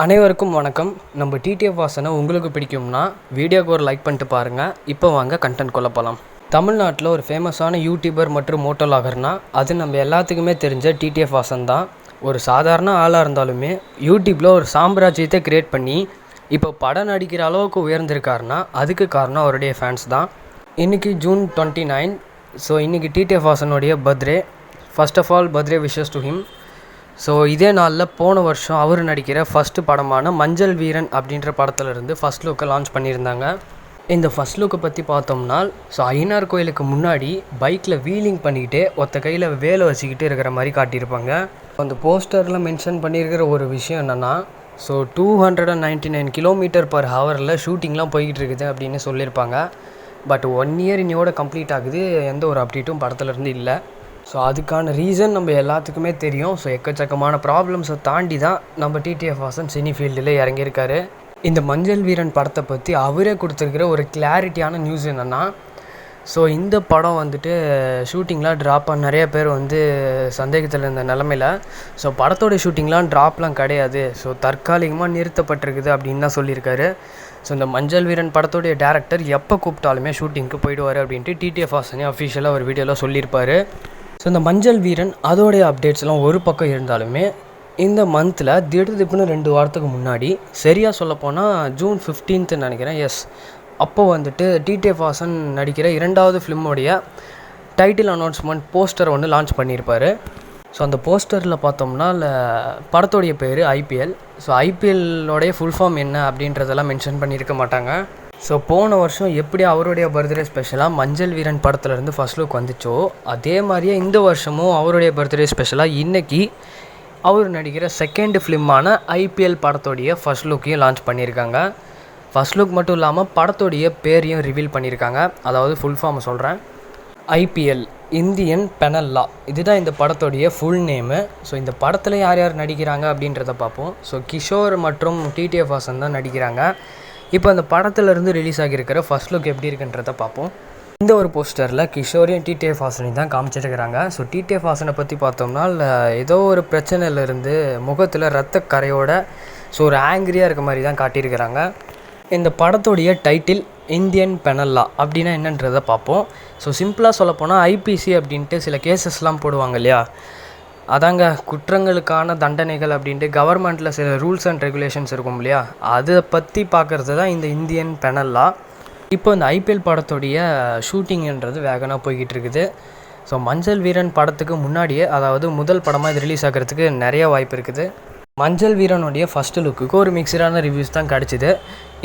அனைவருக்கும் வணக்கம். நம்ம டிடிஎஃப் வாசனை உங்களுக்கு பிடிக்கும்னா வீடியோக்கு ஒரு லைக் பண்ணிட்டு பாருங்கள். இப்போ வாங்க கண்டென்ட் கொள்ள போகலாம். தமிழ்நாட்டில் ஒரு ஃபேமஸான யூடியூபர் மற்றும் மோட்டோ வ்ளாகர்னா அது நம்ம எல்லாத்துக்குமே தெரிஞ்ச டிடிஎஃப் வாசன் தான். ஒரு சாதாரண ஆளாக இருந்தாலுமே யூடியூப்பில் ஒரு சாம்ராஜ்யத்தை க்ரியேட் பண்ணி இப்போ படம் நடிக்கிற அளவுக்கு உயர்ந்திருக்காருன்னா அதுக்கு காரணம் அவருடைய ஃபேன்ஸ் தான். இன்றைக்கி ஜூன் 29. ஸோ இன்றைக்கி டிடிஎஃப் வாசனுடைய birthday. First of all birthday wishes to him. So இதே நாளில் போன வருஷம் அவர் நடிக்கிற ஃபஸ்ட்டு படமான மஞ்சள் வீரன் அப்படின்ற படத்துலேருந்து ஃபஸ்ட் லுக்கை லான்ச் பண்ணியிருந்தாங்க. இந்த ஃபஸ்ட் லுக்கை பற்றி பார்த்தோம்னா ஐயனார் கோயிலுக்கு முன்னாடி பைக்கில் வீலிங் பண்ணிக்கிட்டே ஒத்த கையில் வேலை வச்சுக்கிட்டு இருக்கிற மாதிரி காட்டியிருப்பாங்க. அந்த போஸ்டரில் மென்ஷன் பண்ணியிருக்கிற ஒரு விஷயம் என்னென்னா 299 km/h ஷூட்டிங்லாம் போய்கிட்டு இருக்குது அப்படின்னு சொல்லியிருப்பாங்க. பட் 1 year இன்னையோட கம்ப்ளீட் ஆகுது. எந்த ஒரு அப்டேட்டும் படத்துலேருந்து இல்லை. ஸோ அதுக்கான ரீசன் நம்ம எல்லாத்துக்குமே தெரியும். ஸோ எக்கச்சக்கமான ப்ராப்ளம்ஸை தாண்டி தான் நம்ம டிடிஎஃப் வாசன் சினி ஃபீல்டில் இறங்கியிருக்காரு. இந்த மஞ்சள் வீரன் படத்தை பற்றி அவரே கொடுத்துருக்கிற ஒரு கிளாரிட்டியான நியூஸ் என்னென்னா இந்த படம் ஷூட்டிங்லாம் ட்ராப்பாக நிறைய பேர் சந்தேகத்தில் இருந்த நிலமையில் படத்தோடைய ஷூட்டிங்லாம் ட்ராப்லாம் கிடையாது. தற்காலிகமாக நிறுத்தப்பட்டிருக்குது அப்படின்னு தான் சொல்லியிருக்காரு. இந்த மஞ்சள் வீரன் படத்தோடைய டேரக்டர் எப்போ கூப்பிட்டாலுமே ஷூட்டிங்க்கு போயிடுவார் அப்படின்ட்டு டிடிஎஃப் வாசனே அஃபிஷியலாக ஒரு வீடியோவில் சொல்லியிருப்பார். இந்த மஞ்சள் வீரன் அதோடைய அப்டேட்ஸ்லாம் ஒரு பக்கம் இருந்தாலுமே இந்த மந்தில் திடீர்னு 2 வாரத்துக்கு முன்னாடி சரியாக சொல்லப்போனால் ஜூன் 15 நினைக்கிறேன். அப்போ டிடிஎஃப் வாசன் நடிக்கிற 2வது ஃபிலிமோடைய டைட்டில் அனௌன்ஸ்மெண்ட் போஸ்டர் லான்ச் பண்ணியிருப்பார். அந்த போஸ்டரில் பார்த்தோம்னா படத்தோடைய பேர் ஐபிஎல். ஐபிஎல்லோடைய ஃபுல் ஃபார்ம் என்ன அப்படின்றதெல்லாம் மென்ஷன் பண்ணியிருக்க மாட்டாங்க. போன வருஷம் எப்படி அவருடைய பர்த்டே ஸ்பெஷலாக மஞ்சள் வீரன் படத்துலேருந்து ஃபஸ்ட் லுக் வந்துச்சோ அதே மாதிரியே இந்த வருஷமும் அவருடைய பர்த்டே ஸ்பெஷலாக இன்றைக்கி அவர் நடிக்கிற 2nd ஃபிலிமான ஐபிஎல் படத்தோடைய ஃபஸ்ட் லுக்கையும் லான்ச் பண்ணியிருக்காங்க. ஃபஸ்ட் லுக் மட்டும் இல்லாமல் படத்தோடைய பேரையும் ரிவீல் பண்ணியிருக்காங்க. அதாவது ஃபுல் ஃபார்ம் சொல்கிறேன். ஐபிஎல் இந்தியன் பெனல் லா இதுதான் இந்த படத்தோடைய ஃபுல் நேமு. இந்த படத்தில் யார் யார் நடிக்கிறாங்க அப்படின்றத பார்ப்போம். கிஷோர் மற்றும் டிடிஎஃப் வாசன் தான் நடிக்கிறாங்க. இப்போ அந்த படத்துலேருந்து ரிலீஸ் ஆகியிருக்கிற ஃபஸ்ட் லுக் எப்படி இருக்குன்றதை பார்ப்போம். இந்த ஒரு போஸ்டரில் கிஷோரையும் டிடிஎஃப் வாசனையும் தான் காமிச்சிருக்கிறாங்க. டிடிஎஃப் வாசனை பற்றி பார்த்தோம்னா ஏதோ ஒரு பிரச்சனையிலேருந்து முகத்தில் ரத்த கரையோட ஒரு ஆங்கிரியாக இருக்க மாதிரி தான் காட்டியிருக்கிறாங்க. இந்த படத்தோடைய டைட்டில் இந்தியன் பெனல் லா அப்படின்னா என்னன்றதை பார்ப்போம். சிம்பிளாக சொல்லப்போனால் ஐபிசி அப்படின்ட்டு சில கேசஸ்லாம் போடுவாங்க இல்லையா, அதாங்க குற்றங்களுக்கான தண்டனைகள் அப்படின்ட்டு கவர்மெண்ட்டில் சில ரூல்ஸ் அண்ட் ரெகுலேஷன்ஸ் இருக்கும் இல்லையா, அதை பற்றி பார்க்குறது தான் இந்த இந்தியன் பெனல் லா. இப்போ இந்த ஐபிஎல் படத்தோடைய ஷூட்டிங்ன்றது வேகனாக போய்கிட்டு இருக்குது. மஞ்சள் வீரன் படத்துக்கு முன்னாடியே, அதாவது முதல் படமாக இது ரிலீஸ் ஆகிறதுக்கு நிறைய வாய்ப்பு இருக்குது. மஞ்சள் வீரனுடைய ஃபஸ்ட்டு லுக்குக்கு ஒரு மிக்சடான ரிவ்யூஸ் தான் கிடச்சிது.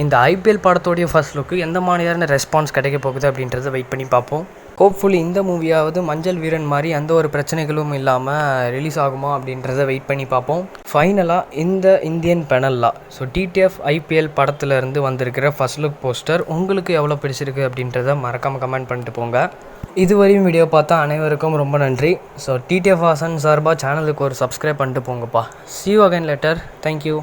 இந்த ஐபிஎல் படத்தோடைய ஃபஸ்ட் லுக்கு எந்த மாதிரியான ரெஸ்பான்ஸ் கிடைக்க போகுது அப்படின்றத வெயிட் பண்ணி பார்ப்போம். ஹோப்ஃபுல்லி இந்த மூவியாவது மஞ்சள் வீரன் மாதிரி எந்த ஒரு பிரச்சனைகளும் இல்லாமல் ரிலீஸ் ஆகுமா அப்படின்றத வெயிட் பண்ணி பார்ப்போம். ஃபைனலாக இந்த இந்தியன் பெனல் லா டிடிஎஃப் ஐபிஎல் படத்துலேருந்து வந்திருக்கிற ஃபஸ்ட் லுக் போஸ்டர் உங்களுக்கு எவ்வளோ பிடிச்சிருக்கு அப்படின்றத மறக்காமல் கமெண்ட் பண்ணிட்டு போங்க. இதுவரையும் வீடியோ பார்த்தா அனைவருக்கும் ரொம்ப நன்றி. டிடிஎஃப் வாசன் சார்பாக சேனலுக்கு ஒரு சப்ஸ்கிரைப் பண்ணிட்டு போங்கப்பா. See you again later. Thank you.